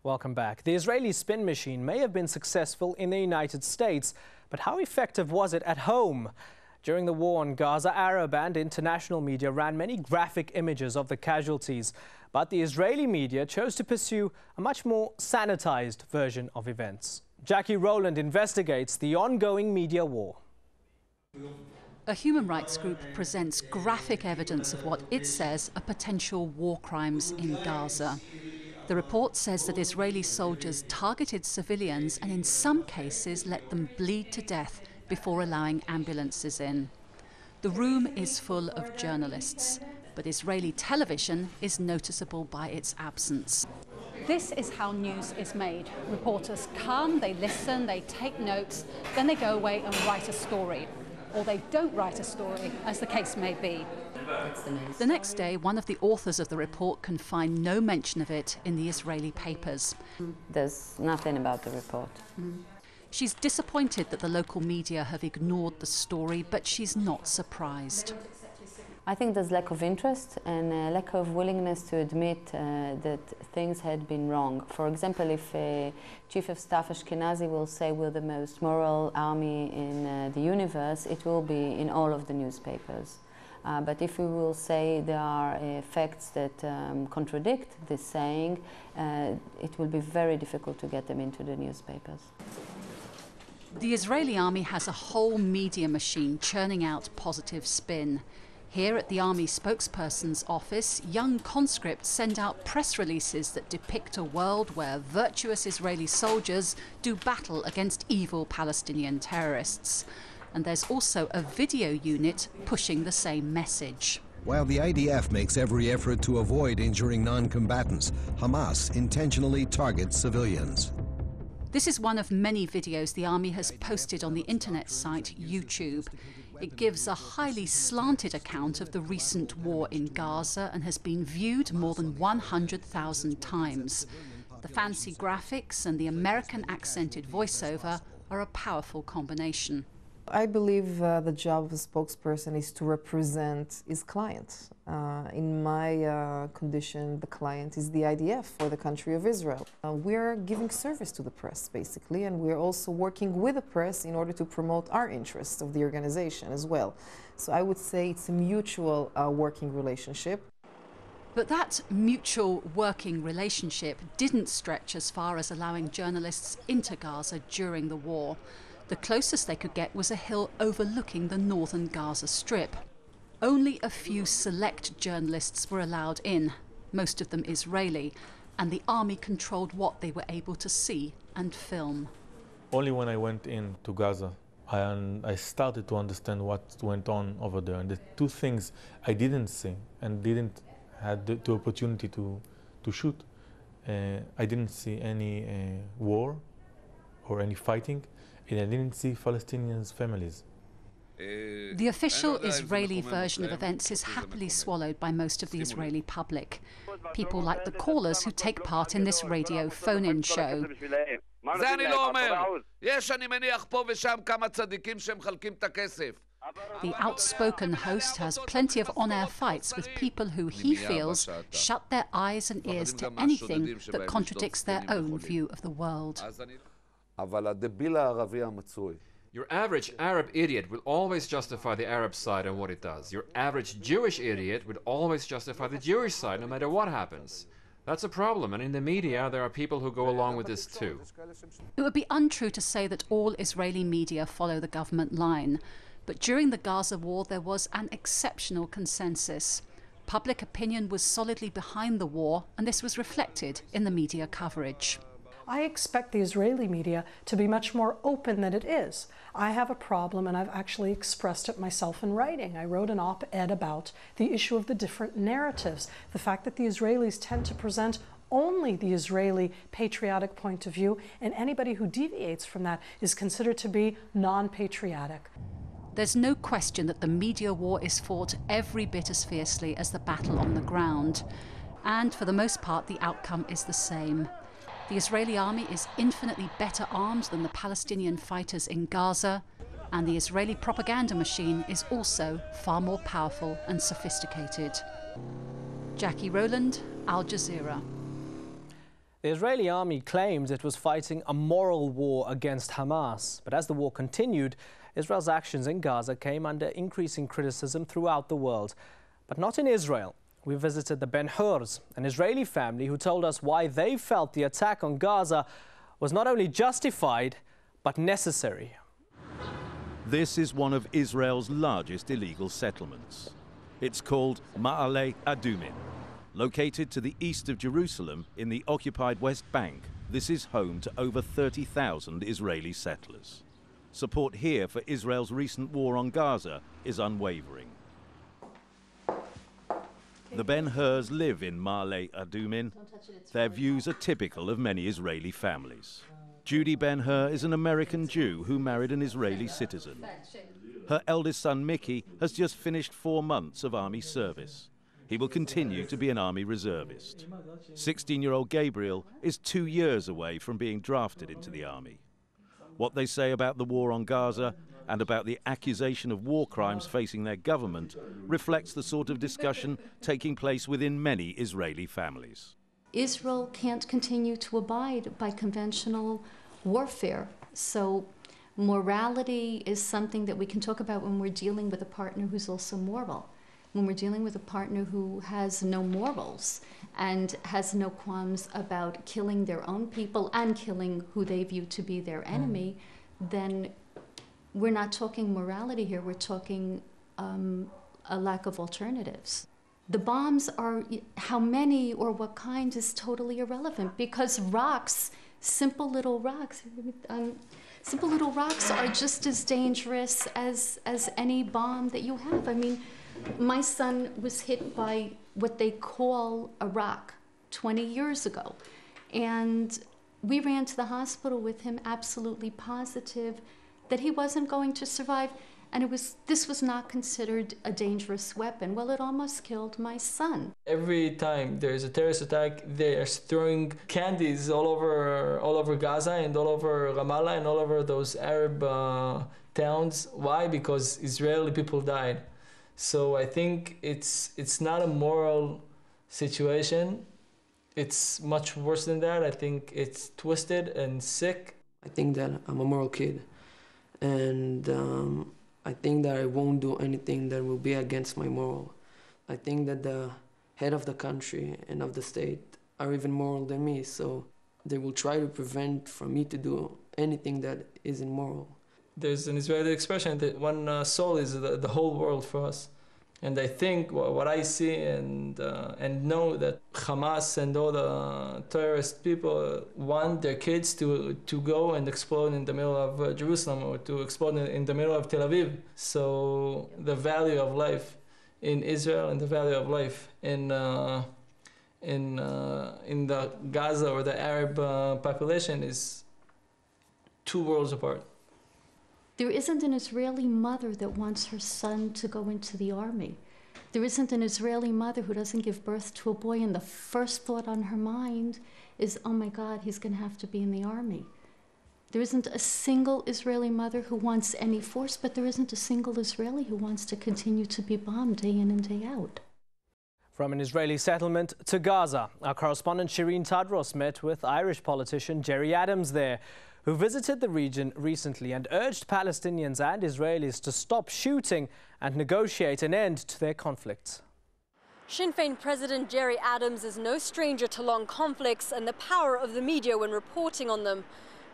Welcome back. The Israeli spin machine may have been successful in the United States, but how effective was it at home? During the war on Gaza, Arab and international media ran many graphic images of the casualties, but the Israeli media chose to pursue a much more sanitized version of events. Jackie Rowland investigates the ongoing media war. A human rights group presents graphic evidence of what it says are potential war crimes in Gaza. The report says that Israeli soldiers targeted civilians and in some cases let them bleed to death before allowing ambulances in. The room is full of journalists, but Israeli television is noticeable by its absence. This is how news is made. Reporters come, they listen, they take notes, then they go away and write a story. Or they don't write a story, as the case may be. The next day, one of the authors of the report can find no mention of it in the Israeli papers. There's nothing about the report. She's disappointed that the local media have ignored the story, but she's not surprised. I think there's lack of interest and a lack of willingness to admit that things had been wrong. For example, if Chief of Staff Ashkenazi will say we're the most moral army in the universe, it will be in all of the newspapers. But if we will say there are facts that contradict this saying, it will be very difficult to get them into the newspapers. The Israeli army has a whole media machine churning out positive spin. Here at the army spokesperson's office, young conscripts send out press releases that depict a world where virtuous Israeli soldiers do battle against evil Palestinian terrorists. And there's also a video unit pushing the same message. While the IDF makes every effort to avoid injuring non-combatants, Hamas intentionally targets civilians. This is one of many videos the army has posted on the internet site YouTube. It gives a highly slanted account of the recent war in Gaza and has been viewed more than 100,000 times. The fancy graphics and the American accented voiceover are a powerful combination. I believe the job of a spokesperson is to represent his client. In my condition, the client is the IDF or the country of Israel. We're giving service to the press, basically, and we're also working with the press in order to promote our interests of the organization as well. So I would say it's a mutual working relationship. But that mutual working relationship didn't stretch as far as allowing journalists into Gaza during the war. The closest they could get was a hill overlooking the northern Gaza Strip. Only a few select journalists were allowed in, most of them Israeli, and the army controlled what they were able to see and film. Only when I went into Gaza, I started to understand what went on over there. And the two things I didn't see and didn't have the opportunity to shoot. I didn't see any war or any fighting. And I didn't see Palestinians' families. The official Israeli version of events is happily swallowed by most of the Israeli public. People like the callers who take part in this radio phone-in show. The outspoken host has plenty of on-air fights with people who he feels shut their eyes and ears to anything that contradicts their own view of the world. Your average Arab idiot will always justify the Arab side and what it does. Your average Jewish idiot would always justify the Jewish side no matter what happens. That's a problem, and in the media there are people who go along with this too. It would be untrue to say that all Israeli media follow the government line, but during the Gaza war there was an exceptional consensus. Public opinion was solidly behind the war, and this was reflected in the media coverage. I expect the Israeli media to be much more open than it is. I have a problem, and I've actually expressed it myself in writing. I wrote an op-ed about the issue of the different narratives, the fact that the Israelis tend to present only the Israeli patriotic point of view, and anybody who deviates from that is considered to be non-patriotic. There's no question that the media war is fought every bit as fiercely as the battle on the ground. And for the most part, the outcome is the same. The Israeli army is infinitely better armed than the Palestinian fighters in Gaza, and the Israeli propaganda machine is also far more powerful and sophisticated. Jackie Rowland, Al Jazeera. The Israeli army claimed it was fighting a moral war against Hamas. But as the war continued, Israel's actions in Gaza came under increasing criticism throughout the world. But not in Israel. We visited the Ben-Hurs, an Israeli family who told us why they felt the attack on Gaza was not only justified, but necessary. This is one of Israel's largest illegal settlements. It's called Ma'ale Adumin. Located to the east of Jerusalem in the occupied West Bank, this is home to over 30,000 Israeli settlers. Support here for Israel's recent war on Gaza is unwavering. The Ben-Hurs live in Ma'ale Adumin. Their views are typical of many Israeli families. Judy Ben-Hur is an American Jew who married an Israeli citizen. Her eldest son, Mickey, has just finished 4 months of army service. He will continue to be an army reservist. 16-year-old Gabriel is 2 years away from being drafted into the army. What they say about the war on Gaza and about the accusation of war crimes facing their government reflects the sort of discussion taking place within many Israeli families. Israel can't continue to abide by conventional warfare. So morality is something that we can talk about when we're dealing with a partner who's also moral. When we're dealing with a partner who has no morals and has no qualms about killing their own people and killing who they view to be their enemy, then we're not talking morality here, we're talking a lack of alternatives. The bombs are, how many or what kind is totally irrelevant, because rocks, simple little rocks are just as dangerous as any bomb that you have. I mean, my son was hit by what they call a rock 20 years ago. And we ran to the hospital with him absolutely positive that he wasn't going to survive. And this was not considered a dangerous weapon. Well, it almost killed my son. Every time there's a terrorist attack, they are throwing candies all over Gaza and all over Ramallah and all over those Arab towns. Why? Because Israeli people died. So I think it's not a moral situation. It's much worse than that. I think it's twisted and sick. I think that I'm a moral kid, and I think that I won't do anything that will be against my moral. I think that the head of the country and of the state are even moral than me, so they will try to prevent from me to do anything that isn't moral. There's an Israeli expression that one soul is the whole world for us. And I think what I see and know that Hamas and all the terrorist people want their kids to go and explode in the middle of Jerusalem or to explode in the middle of Tel Aviv. So the value of life in Israel and the value of life in the Gaza or the Arab population is 2 worlds apart. There isn't an Israeli mother that wants her son to go into the army. There isn't an Israeli mother who doesn't give birth to a boy and the first thought on her mind is, oh my God, he's going to have to be in the army. There isn't a single Israeli mother who wants any force, but there isn't a single Israeli who wants to continue to be bombed day in and day out. From an Israeli settlement to Gaza, our correspondent Shireen Tadros met with Irish politician Gerry Adams there, who visited the region recently and urged Palestinians and Israelis to stop shooting and negotiate an end to their conflicts. Sinn Féin President Gerry Adams is no stranger to long conflicts and the power of the media when reporting on them.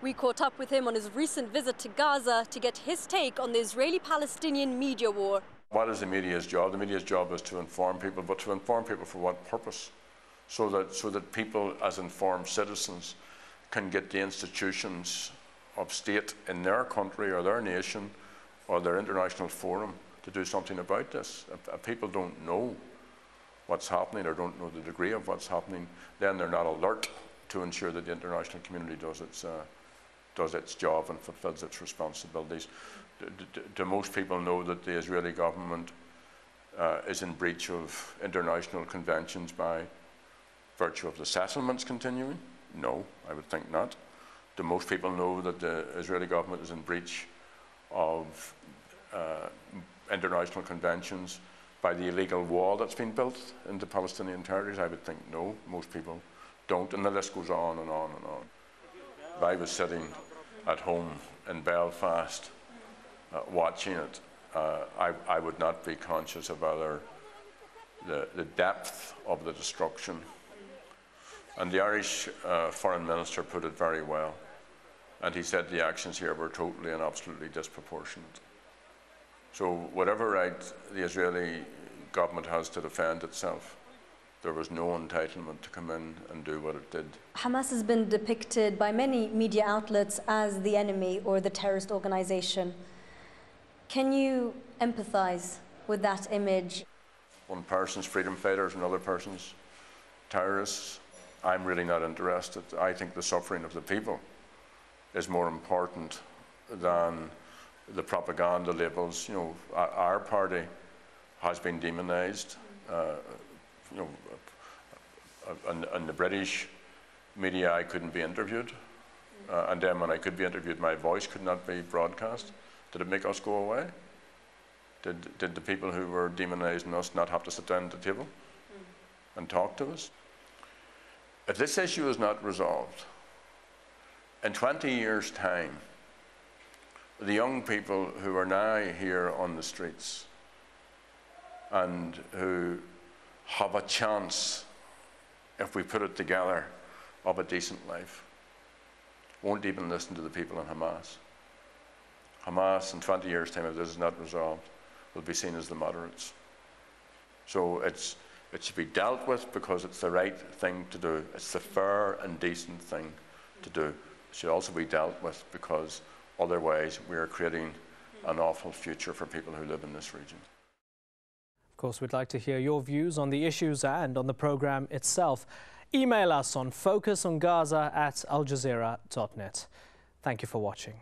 We caught up with him on his recent visit to Gaza to get his take on the Israeli-Palestinian media war. What is the media's job? The media's job is to inform people, but to inform people for what purpose? So that people, as informed citizens, can get the institutions of state in their country or their nation or their international forum to do something about this. If people don't know what's happening or don't know the degree of what's happening, then they're not alert to ensure that the international community does its job and fulfills its responsibilities. Do most people know that the Israeli government is in breach of international conventions by virtue of the settlements continuing? No, I would think not. Do most people know that the Israeli government is in breach of international conventions by the illegal wall that's been built into Palestinian territories? I would think no. Most people don't, and the list goes on and on and on. If I was sitting at home in Belfast watching it, I would not be conscious of either the depth of the destruction. And the Irish Foreign Minister put it very well, and he said the actions here were totally and absolutely disproportionate. So whatever right the Israeli government has to defend itself, there was no entitlement to come in and do what it did. Hamas has been depicted by many media outlets as the enemy or the terrorist organization. Can you empathize with that image? One person's freedom fighters, another person's terrorists. I'm really not interested. I think the suffering of the people is more important than the propaganda labels. You know, our party has been demonized. You know, in the British media, I couldn't be interviewed, and then when I could be interviewed, my voice could not be broadcast. Did it make us go away? Did the people who were demonizing us not have to sit down at the table and talk to us? If this issue is not resolved, in 20 years' time, the young people who are now here on the streets and who have a chance, if we put it together, of a decent life, won't even listen to the people in Hamas. Hamas, in 20 years' time, if this is not resolved, will be seen as the moderates. So it should be dealt with because it's the right thing to do. It's the fair and decent thing to do. It should also be dealt with because otherwise we are creating an awful future for people who live in this region. Of course, we'd like to hear your views on the issues and on the programme itself. Email us on focusongaza@aljazeera.net. Thank you for watching.